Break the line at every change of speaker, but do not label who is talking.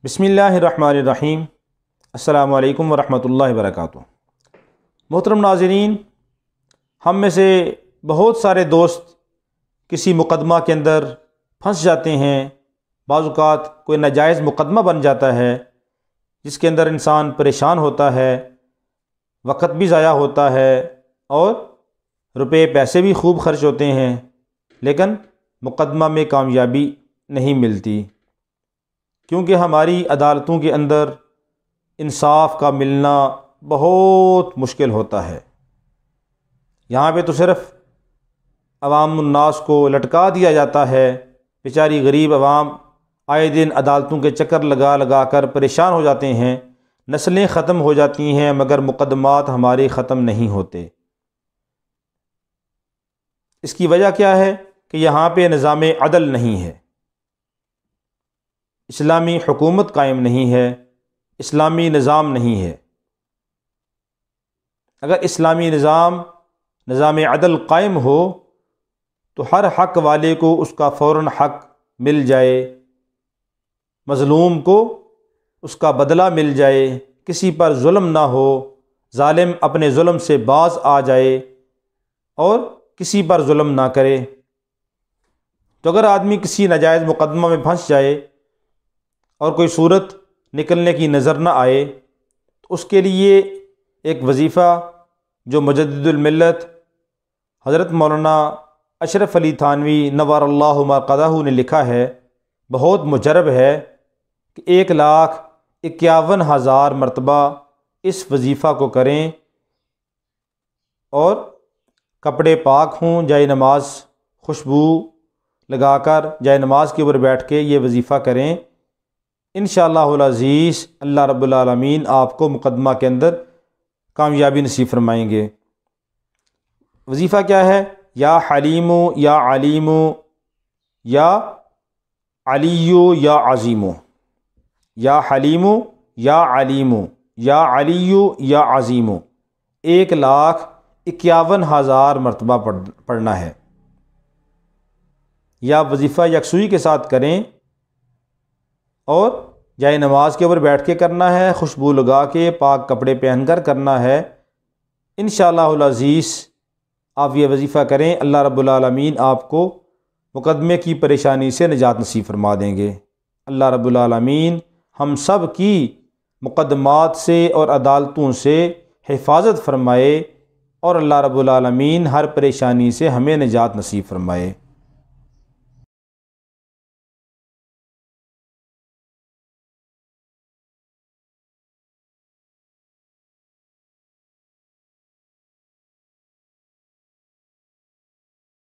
بسم اللہ الرحمن الرحیم۔ السلام علیکم ورحمۃ اللہ وبرکاتہ۔ محترم ناظرین، ہم میں سے بہت سارے دوست کسی مقدمہ کے اندر پھنس جاتے ہیں۔ بعض اوقات کوئی ناجائز مقدمہ بن جاتا ہے جس کے اندر انسان پریشان ہوتا ہے، وقت بھی ضائع ہوتا ہے اور روپے پیسے بھی خوب خرچ ہوتے ہیں، لیکن مقدمہ میں کامیابی نہیں ملتی، کیونکہ ہماری عدالتوں کے اندر انصاف کا ملنا بہت مشکل ہوتا ہے۔ یہاں پہ تو صرف عوام الناس کو لٹکا دیا جاتا ہے، بیچاری غریب عوام آئے دن عدالتوں کے چکر لگا لگا کر پریشان ہو جاتے ہیں، نسلیں ختم ہو جاتی ہیں مگر مقدمات ہمارے ختم نہیں ہوتے۔ اس کی وجہ کیا ہے کہ یہاں پہ نظام عدل نہیں ہے، اسلامی حکومت قائم نہیں ہے، اسلامی نظام نہیں ہے۔ اگر اسلامی نظام عدل قائم ہو تو ہر حق والے کو اس کا فوراً حق مل جائے، مظلوم کو اس کا بدلہ مل جائے، کسی پر ظلم نہ ہو، ظالم اپنے ظلم سے باز آ جائے اور کسی پر ظلم نہ کرے۔ تو اگر آدمی کسی ناجائز مقدمہ میں پھنس جائے اور کوئی صورت نکلنے کی نظر نہ آئے تو اس کے لیے ایک وظیفہ جو مجدد الملت حضرت مولانا اشرف علی تھانوی نور اللہ مرقدہ نے لکھا ہے، بہت مجرب ہے کہ 1,51,000 مرتبہ اس وظیفہ کو کریں اور کپڑے پاک ہوں، جائے نماز خوشبو لگا کر جائے نماز کے اوپر بیٹھ کے یہ وظیفہ کریں۔ انشاءاللہ العزیز اللہ رب العالمین آپ کو مقدمہ کے اندر کامیابی نصیب فرمائیں گے۔ وظیفہ کیا ہے؟ یا حلیم یا علیم یا علی یا عظیم، یا حلیم یا علیم یا علی یا عظیم، 1,51,000 مرتبہ پڑھنا ہے۔ یا وظیفہ یکسوئی کے ساتھ کریں اور جائے نماز کے اوپر بیٹھ کے کرنا ہے، خوشبو لگا کے پاک کپڑے پہن کر کرنا ہے۔ انشاءاللہ العزیز آپ یہ وظیفہ کریں، اللہ رب العالمین آپ کو مقدمے کی پریشانی سے نجات نصیب فرما دیں گے۔ اللہ رب العالمین ہم سب کی مقدمات سے اور عدالتوں سے حفاظت فرمائے اور اللہ رب العالمین ہر پریشانی سے ہمیں نجات نصیب فرمائے۔